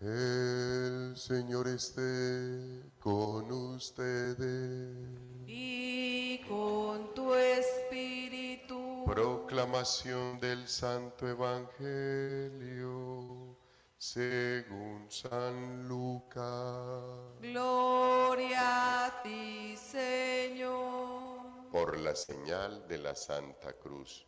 El Señor esté con ustedes. Y con tu espíritu. Proclamación del Santo Evangelio según San Lucas. Gloria a ti, Señor. Por la señal de la Santa Cruz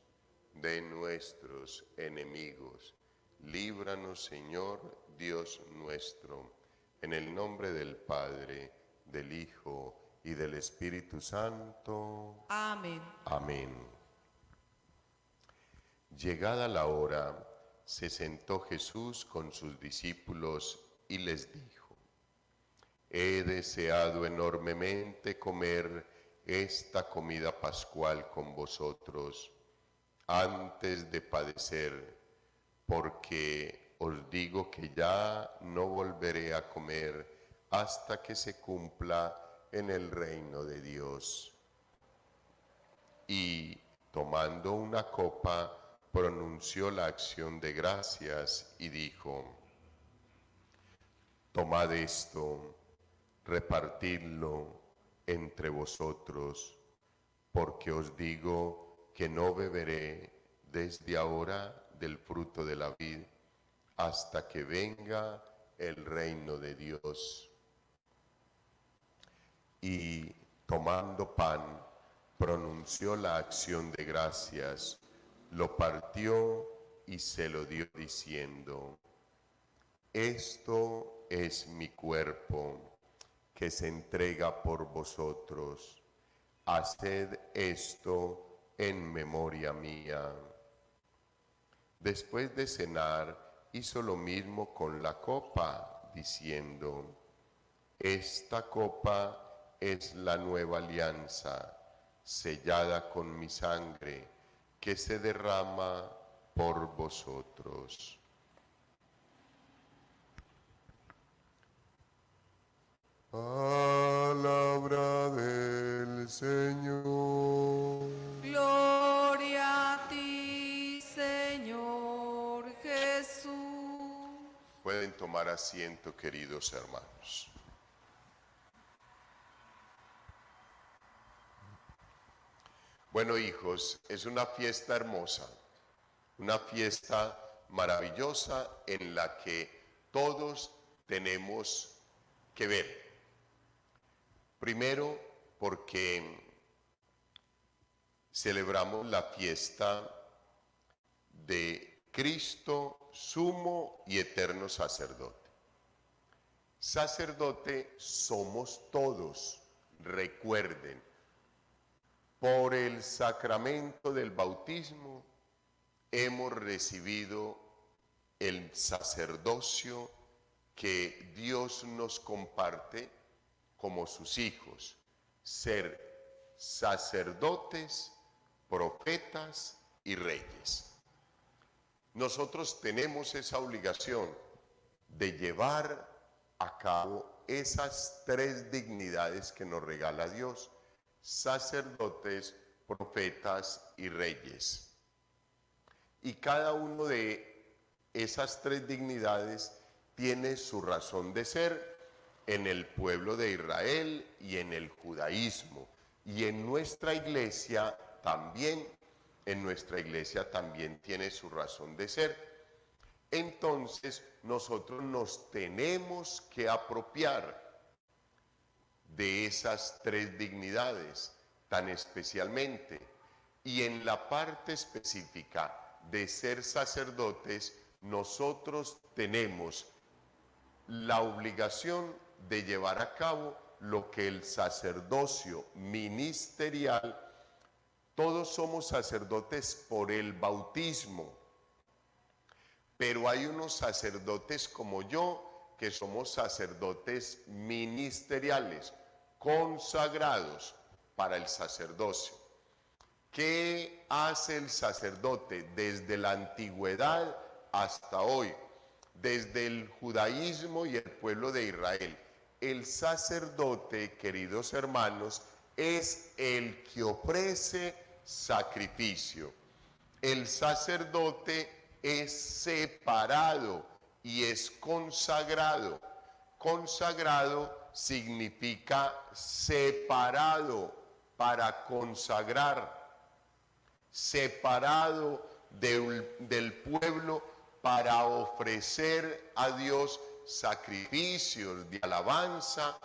de nuestros enemigos, líbranos, Señor Dios nuestro, en el nombre del Padre, del Hijo y del Espíritu Santo. Amén. Amén. Llegada la hora, se sentó Jesús con sus discípulos y les dijo: he deseado enormemente comer esta comida pascual con vosotros antes de padecer, porque os digo que ya no volveré a comer hasta que se cumpla en el reino de Dios. Y tomando una copa, pronunció la acción de gracias y dijo: tomad esto, repartidlo entre vosotros, porque os digo que no beberé desde ahora del fruto de la vid hasta que venga el reino de Dios. Y tomando pan, pronunció la acción de gracias, lo partió y se lo dio diciendo: esto es mi cuerpo, que se entrega por vosotros. Haced esto en memoria mía. Después de cenar, hizo lo mismo con la copa, diciendo: esta copa es la nueva alianza, sellada con mi sangre, que se derrama por vosotros. Palabra del Señor. Gloria a ti, Señor Jesús. Pueden tomar asiento, queridos hermanos. Bueno, hijos, es una fiesta hermosa, una fiesta maravillosa en la que todos tenemos que ver. Primero, porque celebramos la fiesta de Cristo, sumo y eterno sacerdote. Sacerdote somos todos, recuerden, por el sacramento del bautismo hemos recibido el sacerdocio que Dios nos comparte como sus hijos, ser sacerdotes, profetas y reyes. Nosotros tenemos esa obligación de llevar a cabo esas tres dignidades que nos regala Dios: sacerdotes, profetas y reyes. Y cada uno de esas tres dignidades tiene su razón de ser en el pueblo de Israel y en el judaísmo. Y en nuestra iglesia también, tiene su razón de ser. Entonces nosotros nos tenemos que apropiar de esas tres dignidades tan especialmente. Y en la parte específica de ser sacerdotes, nosotros tenemos la obligación de llevar a cabo lo que el sacerdocio ministerial, todos somos sacerdotes por el bautismo, pero hay unos sacerdotes como yo que somos sacerdotes ministeriales, consagrados para el sacerdocio. ¿Qué hace el sacerdote desde la antigüedad hasta hoy? Desde el judaísmo y el pueblo de Israel. El sacerdote, queridos hermanos, es el que ofrece sacrificio. El sacerdote es separado y es consagrado. Consagrado significa separado para consagrar, separado del pueblo para ofrecer a Dios sacrificios de alabanza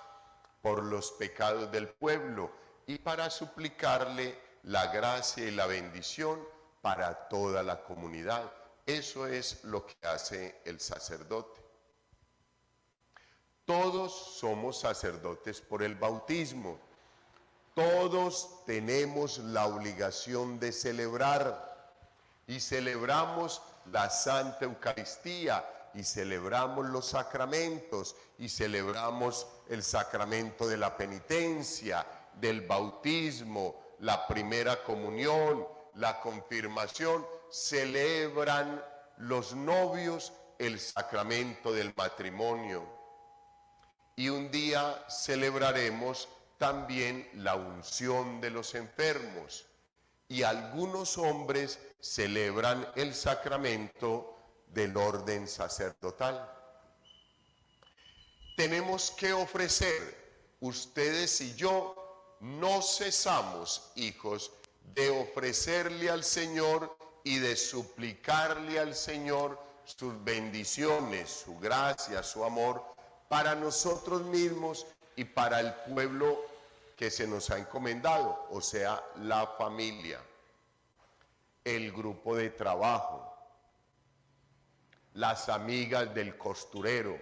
por los pecados del pueblo y para suplicarle la gracia y la bendición para toda la comunidad. Eso es lo que hace el sacerdote. Todos somos sacerdotes por el bautismo. Todos tenemos la obligación de celebrar y celebramos la Santa Eucaristía y celebramos los sacramentos y celebramos el sacramento de la penitencia, del bautismo, la primera comunión, la confirmación. Celebran los novios el sacramento del matrimonio. Y un día celebraremos también la unción de los enfermos. Y algunos hombres celebran el sacramento del orden sacerdotal. Tenemos que ofrecer, ustedes y yo, no cesamos, hijos, de ofrecerle al Señor y de suplicarle al Señor sus bendiciones, su gracia, su amor, para nosotros mismos y para el pueblo que se nos ha encomendado, o sea, la familia, el grupo de trabajo, las amigas del costurero,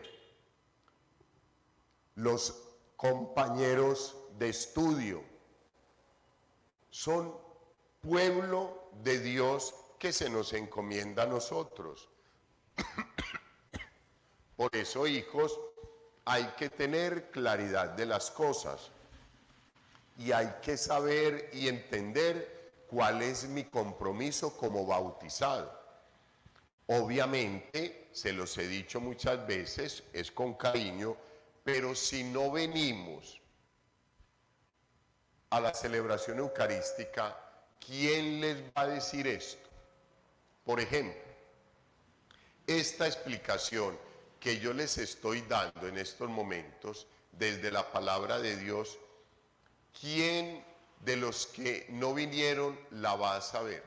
los compañeros de estudio. Son pueblo de Dios que se nos encomienda a nosotros. Por eso, hijos, hay que tener claridad de las cosas y hay que saber y entender cuál es mi compromiso como bautizado. Obviamente, se los he dicho muchas veces, es con cariño, pero si no venimos a la celebración eucarística, ¿quién les va a decir esto? Por ejemplo, esta explicación que yo les estoy dando en estos momentos desde la palabra de Dios, ¿quién de los que no vinieron la va a saber?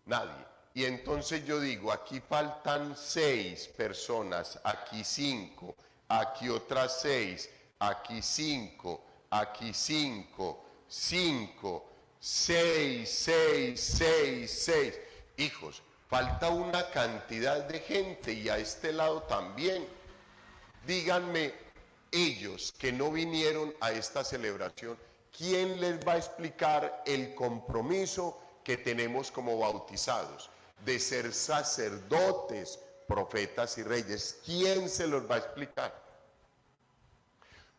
Nadie. Y entonces yo digo, aquí faltan 6 personas, aquí 5, aquí otras 6, aquí 5, aquí 5, 5, 6, 6, 6, 6. Hijos, falta una cantidad de gente y a este lado también. Díganme, ellos que no vinieron a esta celebración, ¿quién les va a explicar el compromiso que tenemos como bautizados de ser sacerdotes, profetas y reyes? ¿Quién se los va a explicar?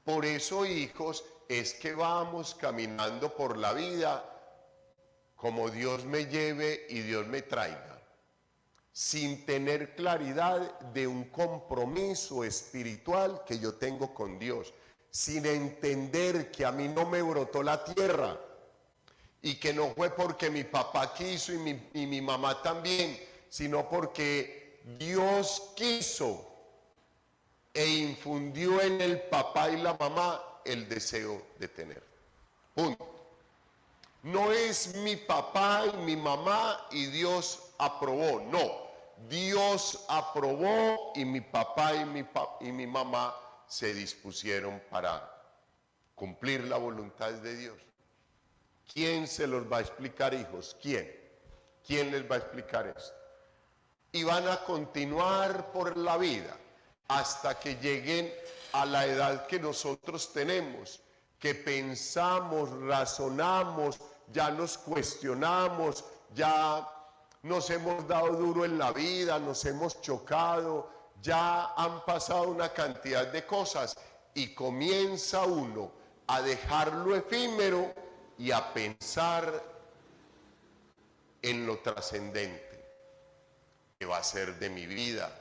Por eso, hijos, es que vamos caminando por la vida como Dios me lleve y Dios me traiga, sin tener claridad de un compromiso espiritual que yo tengo con Dios, sin entender que a mí no me brotó la tierra y que no fue porque mi papá quiso y mi mamá también, sino porque Dios quiso e infundió en el papá y la mamá el deseo de tener. Punto. No es mi papá y mi mamá y Dios aprobó, no. Dios aprobó y mi papá y mi mamá se dispusieron para cumplir la voluntad de Dios. ¿Quién se los va a explicar, hijos? ¿Quién? ¿Quién les va a explicar esto? Y van a continuar por la vida hasta que lleguen a la edad que nosotros tenemos, que pensamos, razonamos, ya nos cuestionamos, ya nos hemos dado duro en la vida, nos hemos chocado, ya han pasado una cantidad de cosas y comienza uno a dejar lo efímero y a pensar en lo trascendente que va a ser de mi vida.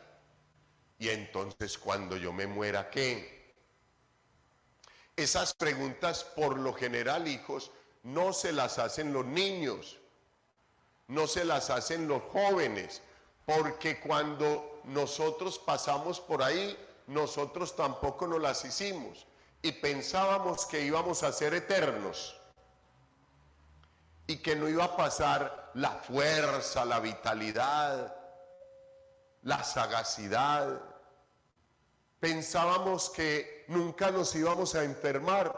Y entonces cuando yo me muera, ¿qué? Esas preguntas por lo general, hijos, no se las hacen los niños, no se las hacen los jóvenes, porque cuando nosotros pasamos por ahí, nosotros tampoco nos las hicimos y pensábamos que íbamos a ser eternos y que no iba a pasar la fuerza, la vitalidad, la sagacidad. Pensábamos que nunca nos íbamos a enfermar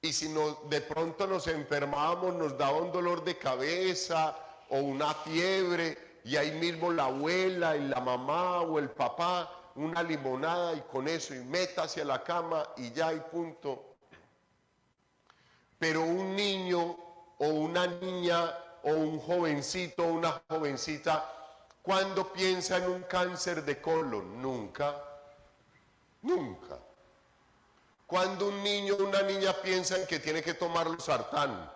y si de pronto nos enfermábamos nos daba un dolor de cabeza o una fiebre y ahí mismo la abuela y la mamá o el papá una limonada y con eso y métase a la cama y ya y punto. Pero un niño o una niña o un jovencito o una jovencita, ¿cuándo piensa en un cáncer de colon? Nunca, nunca. Cuando un niño o una niña piensa en que tiene que tomar losartán,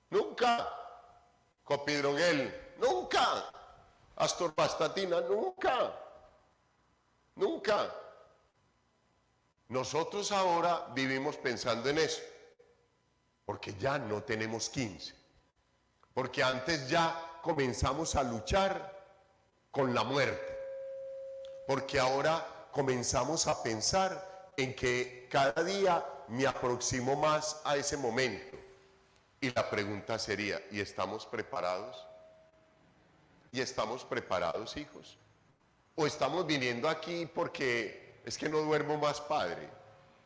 nunca. Copidrogel, nunca. Astorvastatina, nunca. Nunca. Nosotros ahora vivimos pensando en eso, porque ya no tenemos 15. Porque antes ya comenzamos a luchar con la muerte. Porque ahora comenzamos a pensar en que cada día me aproximo más a ese momento. Y la pregunta sería, ¿y estamos preparados? ¿Y estamos preparados, hijos? ¿O estamos viniendo aquí porque es que no duermo más, padre?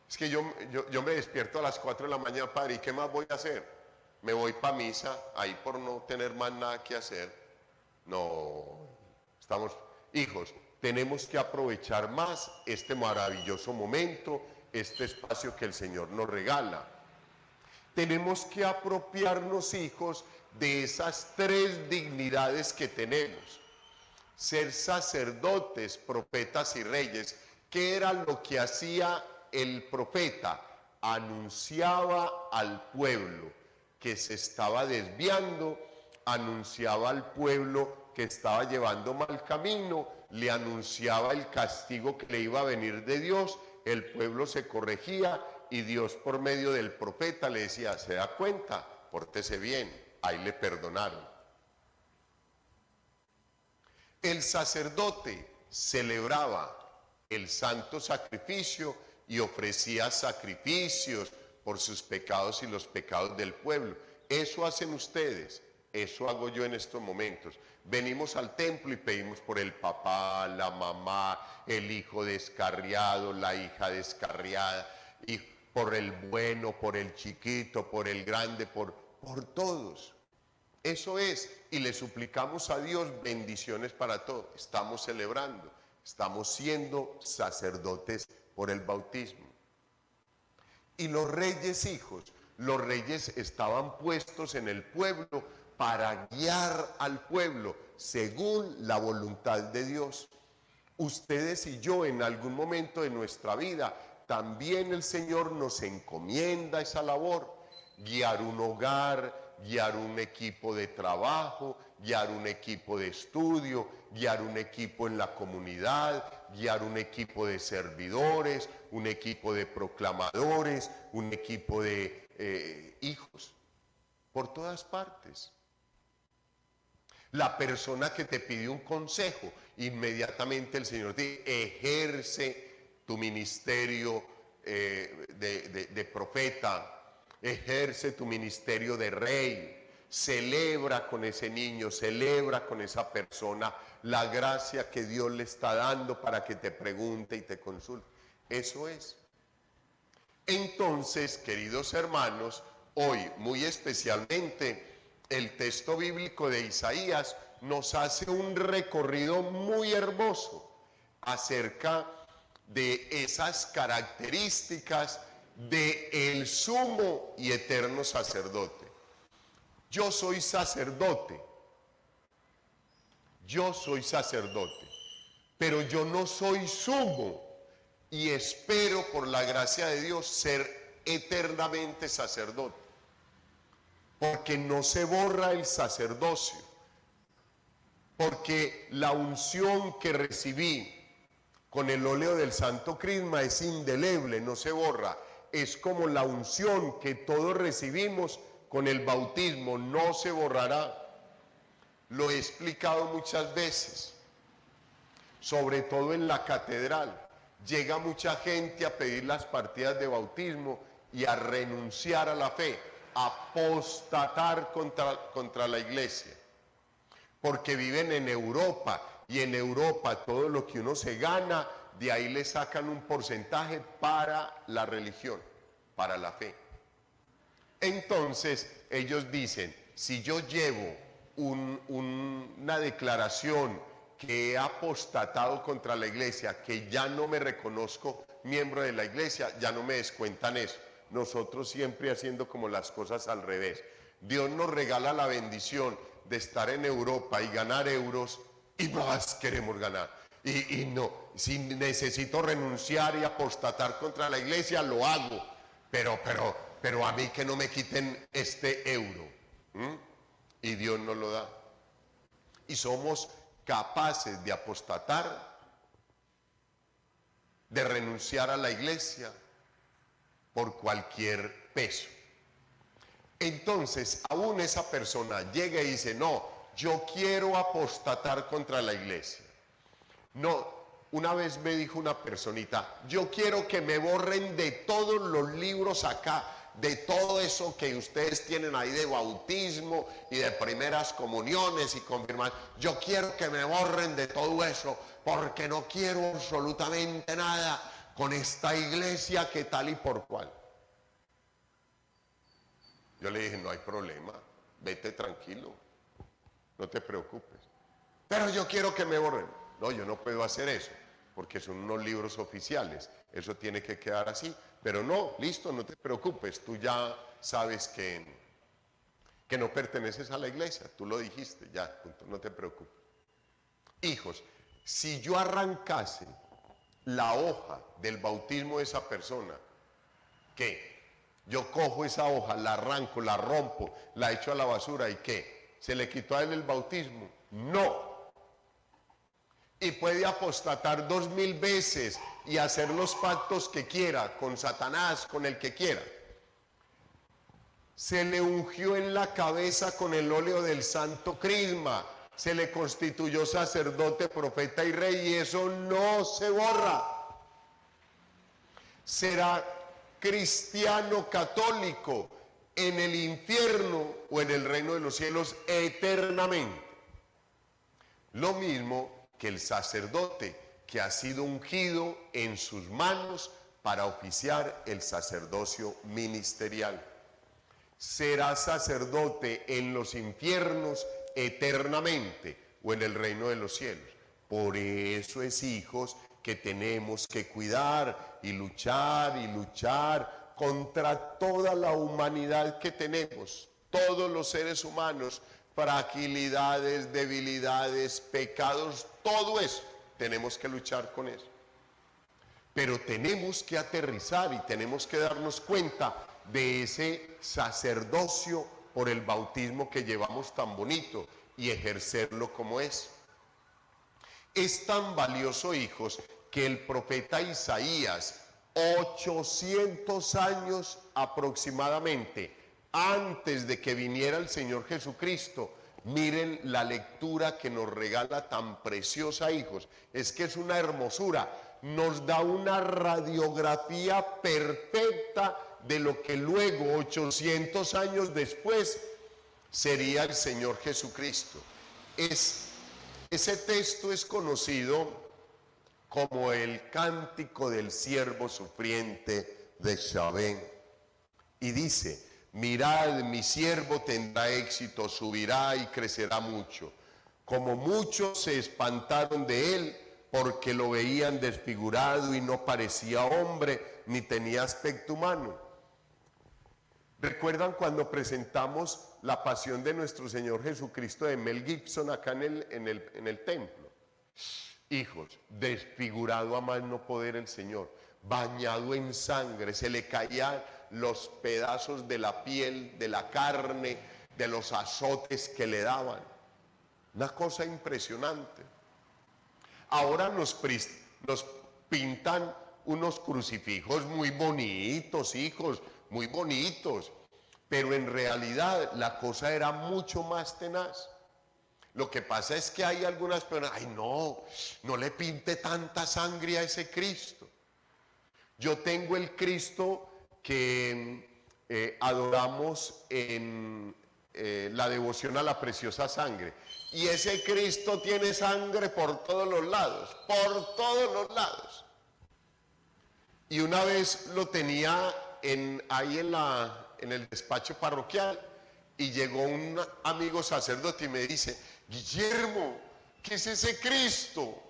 Es que yo me despierto a las 4 de la mañana, padre, ¿y qué más voy a hacer? Me voy para misa, ahí por no tener más nada que hacer. No, hijos, tenemos que aprovechar más este maravilloso momento, este espacio que el Señor nos regala. Tenemos que apropiarnos, hijos, de esas 3 dignidades que tenemos. Ser sacerdotes, profetas y reyes. ¿Qué era lo que hacía el profeta? Anunciaba al pueblo que se estaba desviando, anunciaba al pueblo que estaba llevando mal camino, le anunciaba el castigo que le iba a venir de Dios, el pueblo se corregía y Dios por medio del profeta le decía, ¿se da cuenta? Pórtese bien, ahí le perdonaron. El sacerdote celebraba el santo sacrificio y ofrecía sacrificios por sus pecados y los pecados del pueblo. Eso hacen ustedes, eso hago yo en estos momentos. Venimos al templo y pedimos por el papá, la mamá, el hijo descarriado, la hija descarriada, y por el bueno, por el chiquito, por el grande, por todos. Eso es, y le suplicamos a Dios bendiciones para todos. Estamos celebrando, estamos siendo sacerdotes por el bautismo. Y los reyes, hijos, los reyes estaban puestos en el pueblo para guiar al pueblo según la voluntad de Dios. Ustedes y yo en algún momento de nuestra vida, también el Señor nos encomienda esa labor, guiar un hogar, guiar un equipo de trabajo, guiar un equipo de estudio, guiar un equipo en la comunidad, guiar un equipo de servidores, un equipo de proclamadores, un equipo de hijos, por todas partes. La persona que te pide un consejo, inmediatamente el Señor te dice, ejerce tu ministerio de profeta, ejerce tu ministerio de rey, celebra con ese niño, celebra con esa persona la gracia que Dios le está dando para que te pregunte y te consulte. Eso es. Entonces, queridos hermanos, hoy muy especialmente el texto bíblico de Isaías nos hace un recorrido muy hermoso acerca de esas características del sumo y eterno sacerdote. Yo soy sacerdote, pero yo no soy sumo y espero por la gracia de Dios ser eternamente sacerdote, porque no se borra el sacerdocio, porque la unción que recibí con el óleo del Santo Crisma es indeleble, no se borra. Es como la unción que todos recibimos con el bautismo, no se borrará. Lo he explicado muchas veces, sobre todo en la catedral. Llega mucha gente a pedir las partidas de bautismo y a renunciar a la fe, a apostatar contra la iglesia, porque viven en Europa, y en Europa todo lo que uno se gana, de ahí le sacan un porcentaje para la religión, para la fe. Entonces ellos dicen, si yo llevo una declaración que he apostatado contra la iglesia, que ya no me reconozco miembro de la iglesia, ya no me descuentan eso. Nosotros siempre haciendo como las cosas al revés. Dios nos regala la bendición de estar en Europa y ganar euros, y más queremos ganar. Y no, si necesito renunciar y apostatar contra la iglesia, lo hago, pero a mí que no me quiten este euro. Y Dios nos lo da. Y somos capaces de apostatar, de renunciar a la iglesia por cualquier peso. Entonces, aún esa persona llega y dice, no, yo quiero apostatar contra la iglesia. No, una vez me dijo una personita, yo quiero que me borren de todos los libros acá, de todo eso que ustedes tienen ahí de bautismo y de primeras comuniones y confirmaciones. Yo quiero que me borren de todo eso, porque no quiero absolutamente nada con esta iglesia que tal y por cual. Yo le dije, no hay problema, vete tranquilo, no te preocupes. Pero yo quiero que me borren. No, yo no puedo hacer eso, porque son unos libros oficiales, eso tiene que quedar así. Pero no, listo, no te preocupes, tú ya sabes que no perteneces a la iglesia, tú lo dijiste, ya, punto, no te preocupes. Hijos, si yo arrancase la hoja del bautismo de esa persona, ¿qué? Yo cojo esa hoja, la arranco, la rompo, la echo a la basura, ¿y qué? ¿Se le quitó a él el bautismo? No. Y puede apostatar 2000 veces y hacer los pactos que quiera, con Satanás, con el que quiera. Se le ungió en la cabeza con el óleo del santo crisma, se le constituyó sacerdote, profeta y rey, y eso no se borra. Será cristiano católico en el infierno o en el reino de los cielos eternamente. Lo mismo que el sacerdote que ha sido ungido en sus manos para oficiar el sacerdocio ministerial. Será sacerdote en los infiernos eternamente o en el reino de los cielos. Por eso es, hijos, que tenemos que cuidar y luchar contra toda la humanidad que tenemos, todos los seres humanos, fragilidades, debilidades, pecados, todo eso, tenemos que luchar con eso. Pero tenemos que aterrizar y tenemos que darnos cuenta de ese sacerdocio por el bautismo que llevamos tan bonito y ejercerlo como es. Es tan valioso, hijos, que el profeta Isaías, 800 años aproximadamente antes de que viniera el Señor Jesucristo, miren la lectura que nos regala tan preciosa, hijos. Es que es una hermosura. Nos da una radiografía perfecta de lo que luego, 800 años después, sería el Señor Jesucristo. Ese texto es conocido como el Cántico del Siervo Sufriente de Shabén. Y dice: mirad, mi siervo tendrá éxito, subirá y crecerá mucho. Como muchos se espantaron de él, porque lo veían desfigurado y no parecía hombre, ni tenía aspecto humano. ¿Recuerdan cuando presentamos la pasión de nuestro Señor Jesucristo de Mel Gibson acá en el templo? Hijos, desfigurado a más no poder el Señor, bañado en sangre, se le caían los pedazos de la piel, de la carne, de los azotes que le daban. Una cosa impresionante. Ahora nos pintan unos crucifijos muy bonitos, hijos, muy bonitos, pero en realidad la cosa era mucho más tenaz. Lo que pasa es que hay algunas personas, ay no, no le pinte tanta sangre a ese Cristo. Yo tengo el Cristo que adoramos en la devoción a la preciosa sangre. Y ese Cristo tiene sangre por todos los lados, por todos los lados. Y una vez lo tenía ahí en el despacho parroquial y llegó un amigo sacerdote y me dice, Guillermo, ¿qué es ese Cristo?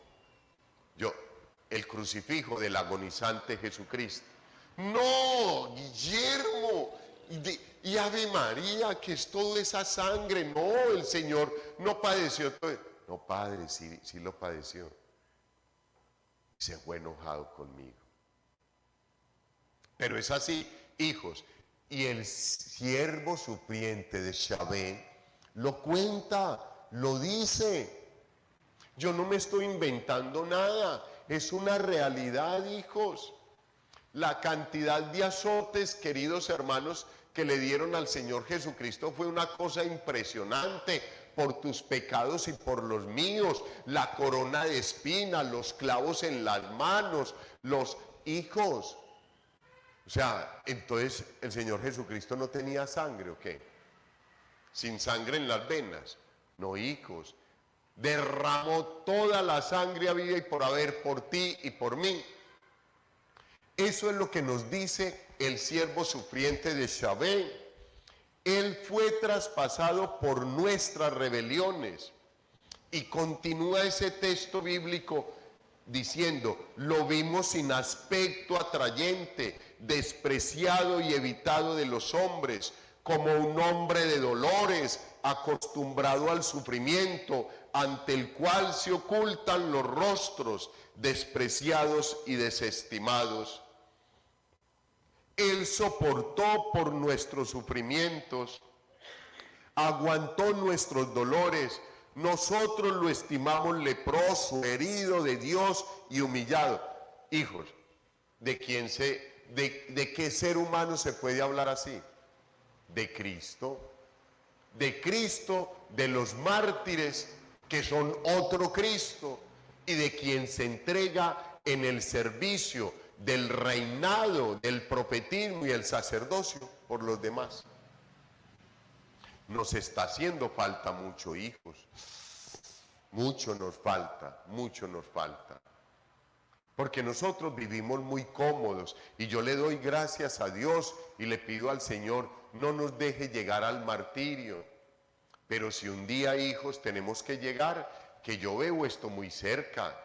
Yo, el crucifijo del agonizante Jesucristo. No, Guillermo, y Ave María, que es toda esa sangre. No, el Señor no padeció todo. No, Padre, sí lo padeció. Se fue enojado conmigo. Pero es así, hijos. Y el siervo sufriente de Yahvé lo cuenta, lo dice. Yo no me estoy inventando nada, es una realidad, hijos. La cantidad de azotes, queridos hermanos, que le dieron al Señor Jesucristo fue una cosa impresionante. Por tus pecados y por los míos, la corona de espinas, los clavos en las manos, los hijos. O sea, entonces el Señor Jesucristo no tenía sangre, ¿o qué? Sin sangre en las venas. No, hijos. Derramó toda la sangre habida y por haber por ti y por mí. Eso es lo que nos dice el siervo sufriente de Yahvé. Él fue traspasado por nuestras rebeliones. Y continúa ese texto bíblico diciendo, lo vimos sin aspecto atrayente, despreciado y evitado de los hombres, como un hombre de dolores, acostumbrado al sufrimiento, ante el cual se ocultan los rostros, despreciados y desestimados. Él soportó por nuestros sufrimientos, aguantó nuestros dolores. Nosotros lo estimamos leproso, herido de Dios y humillado. Hijos, ¿de qué ser humano se puede hablar así? De Cristo, de los mártires, que son otro Cristo, y de quien se entrega en el servicio del reinado, del profetismo y el sacerdocio por los demás. Nos está haciendo falta mucho, hijos. Mucho nos falta, mucho nos falta. Porque nosotros vivimos muy cómodos y yo le doy gracias a Dios y le pido al Señor, no nos deje llegar al martirio. Pero si un día, hijos, tenemos que llegar, que yo veo esto muy cerca,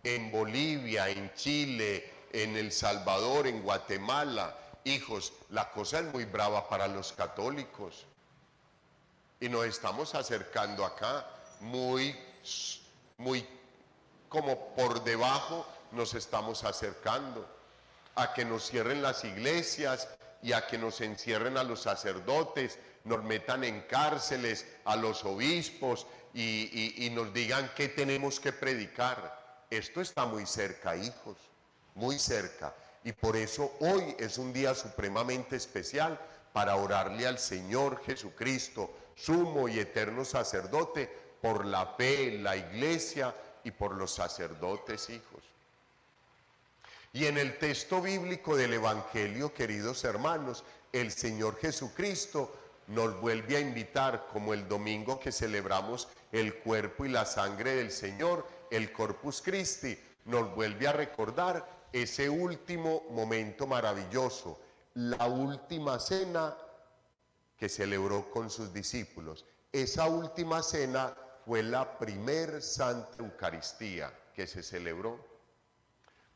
en Bolivia, en Chile, en El Salvador, en Guatemala. Hijos, la cosa es muy brava para los católicos. Y nos estamos acercando acá, muy como por debajo nos estamos acercando a que nos cierren las iglesias y a que nos encierren a los sacerdotes, nos metan en cárceles a los obispos y nos digan qué tenemos que predicar. Esto está muy cerca, hijos, muy cerca. Y por eso hoy es un día supremamente especial para orarle al Señor Jesucristo, sumo y eterno sacerdote, por la fe, la iglesia y por los sacerdotes, hijos. Y en el texto bíblico del Evangelio, queridos hermanos, el Señor Jesucristo nos vuelve a invitar, como el domingo que celebramos el cuerpo y la sangre del Señor, el Corpus Christi, nos vuelve a recordar ese último momento maravilloso, la última cena que celebró con sus discípulos. Esa última cena fue la primer Santa Eucaristía que se celebró.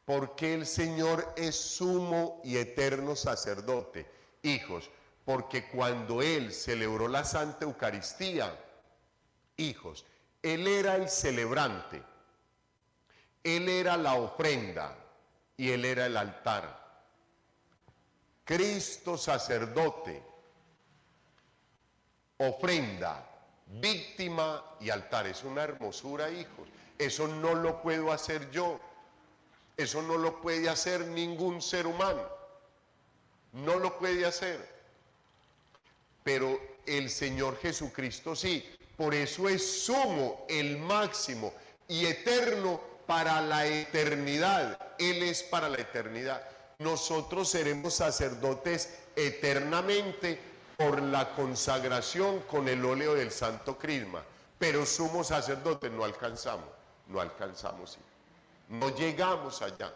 Porque el Señor es sumo y eterno sacerdote, hijos, porque cuando Él celebró la Santa Eucaristía, hijos, Él era el celebrante, Él era la ofrenda y Él era el altar. Cristo sacerdote, ofrenda, víctima y altar. Es una hermosura, hijos. Eso no lo puedo hacer yo. Eso no lo puede hacer ningún ser humano. No lo puede hacer. Pero el Señor Jesucristo sí. Por eso es sumo, el máximo y eterno para la eternidad. Él es para la eternidad. Nosotros seremos sacerdotes eternamente por la consagración con el óleo del Santo Crisma. Pero sumo sacerdote no alcanzamos, sí. No llegamos allá.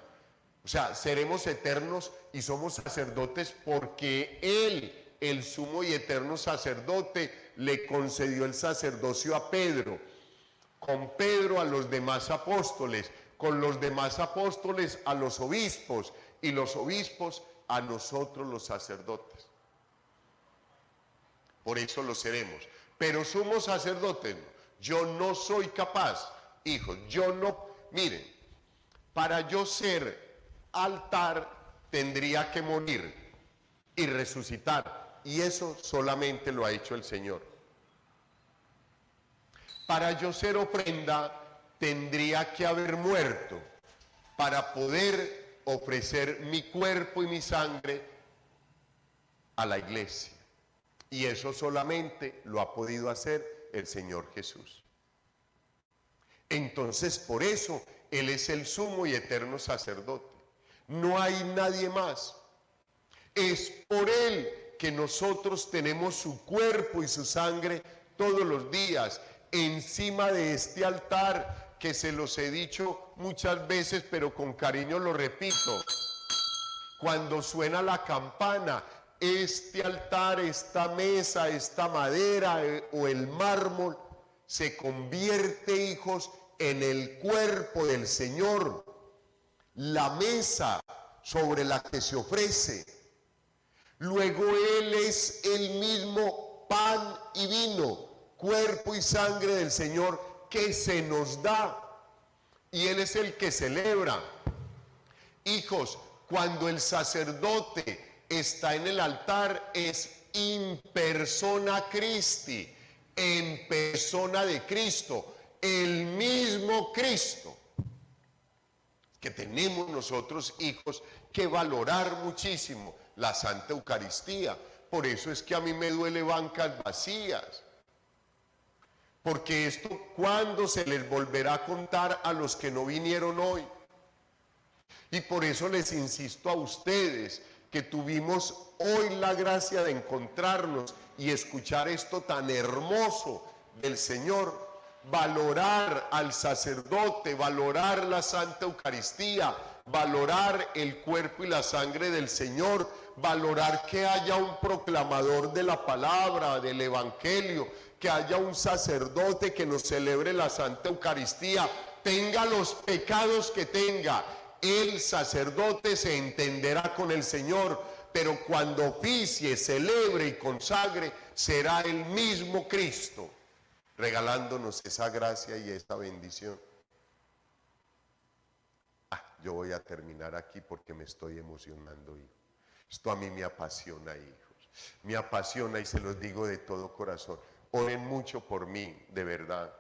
O sea, seremos eternos y somos sacerdotes porque Él, el sumo y eterno sacerdote, le concedió el sacerdocio a Pedro. Con Pedro a los demás apóstoles, con los demás apóstoles a los obispos y los obispos a nosotros los sacerdotes. Por eso lo seremos. Pero somos sacerdotes. Yo no soy capaz, hijos, yo no, miren, para yo ser altar tendría que morir y resucitar, y eso solamente lo ha hecho el Señor. Para yo ser ofrenda tendría que haber muerto para poder ofrecer mi cuerpo y mi sangre a la iglesia, y eso solamente lo ha podido hacer el Señor Jesús. Entonces, por eso Él es el sumo y eterno sacerdote. No hay nadie más. Es por Él que nosotros tenemos su cuerpo y su sangre todos los días encima de este altar, que se los he dicho muchas veces, pero con cariño lo repito. Cuando suena la campana, este altar, esta mesa, esta madera o el mármol se convierte, hijos, en el cuerpo del Señor. La mesa sobre la que se ofrece. Luego Él es el mismo pan y vino, cuerpo y sangre del Señor que se nos da. Y Él es el que celebra. Hijos, cuando el sacerdote está en el altar es in persona Christi, en persona de Cristo, el mismo Cristo. Que tenemos nosotros, hijos, que valorar muchísimo la Santa Eucaristía. Por eso es que a mí me duele bancas vacías. Porque esto, ¿cuándo se les volverá a contar a los que no vinieron hoy? Y por eso les insisto a ustedes que tuvimos hoy la gracia de encontrarnos y escuchar esto tan hermoso del Señor. Valorar al sacerdote, valorar la Santa Eucaristía, valorar el cuerpo y la sangre del Señor, valorar que haya un proclamador de la palabra, del Evangelio, que haya un sacerdote que nos celebre la Santa Eucaristía, tenga los pecados que tenga. El sacerdote se entenderá con el Señor, pero cuando oficie, celebre y consagre, será el mismo Cristo, regalándonos esa gracia y esa bendición. Yo voy a terminar aquí porque me estoy emocionando, hijo. Esto a mí me apasiona, hijos. Me apasiona y se los digo de todo corazón. Oren mucho por mí, de verdad,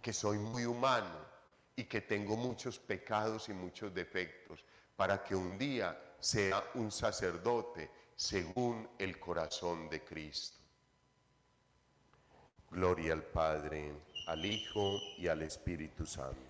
que soy muy humano y que tengo muchos pecados y muchos defectos, para que un día sea un sacerdote según el corazón de Cristo. Gloria al Padre, al Hijo y al Espíritu Santo.